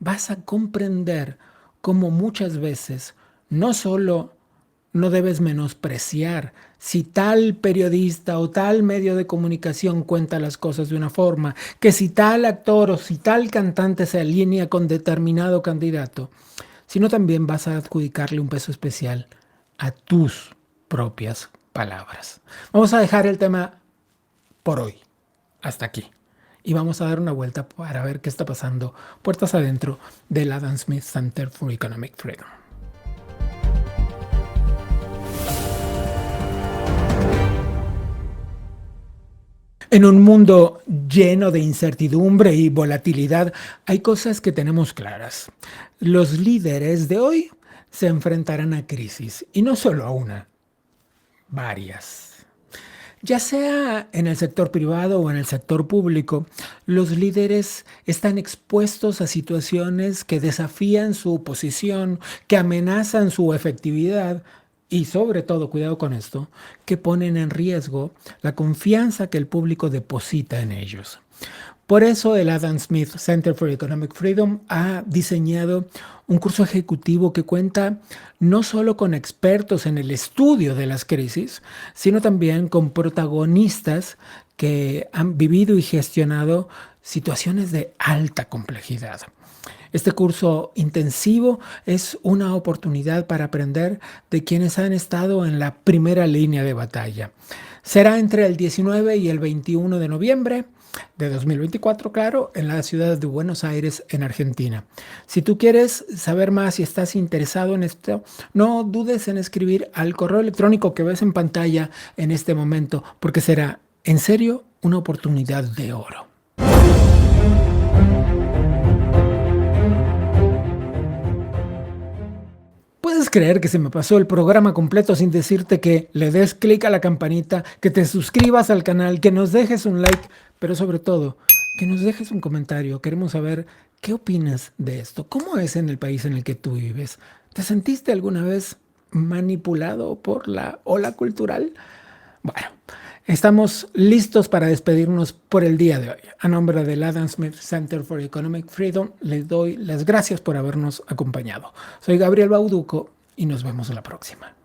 vas a comprender cómo muchas veces no solo no debes menospreciar si tal periodista o tal medio de comunicación cuenta las cosas de una forma, que si tal actor o si tal cantante se alinea con determinado candidato, sino también vas a adjudicarle un peso especial a tus propias palabras. Vamos a dejar el tema por hoy hasta aquí y vamos a dar una vuelta para ver qué está pasando puertas adentro del Adam Smith Center for Economic Freedom. En un mundo lleno de incertidumbre y volatilidad, hay cosas que tenemos claras. Los líderes de hoy se enfrentarán a crisis, y no solo a una, varias. Ya sea en el sector privado o en el sector público, los líderes están expuestos a situaciones que desafían su posición, que amenazan su efectividad y sobre todo, cuidado con esto, que ponen en riesgo la confianza que el público deposita en ellos. Por eso el Adam Smith Center for Economic Freedom ha diseñado un curso ejecutivo que cuenta no solo con expertos en el estudio de las crisis, sino también con protagonistas que han vivido y gestionado situaciones de alta complejidad. Este curso intensivo es una oportunidad para aprender de quienes han estado en la primera línea de batalla. Será entre el 19 y el 21 de noviembre de 2024, claro, en la ciudad de Buenos Aires, en Argentina. Si tú quieres saber más y estás interesado en esto, no dudes en escribir al correo electrónico que ves en pantalla en este momento, porque será, en serio, una oportunidad de oro. ¿Puedes creer que se me pasó el programa completo sin decirte que le des clic a la campanita, que te suscribas al canal, que nos dejes un like, pero sobre todo, que nos dejes un comentario? Queremos saber qué opinas de esto. ¿Cómo es en el país en el que tú vives? ¿Te sentiste alguna vez manipulado por la ola cultural? Bueno, estamos listos para despedirnos por el día de hoy. A nombre del Adam Smith Center for Economic Freedom, les doy las gracias por habernos acompañado. Soy Gabriel Bauducco y nos vemos la próxima.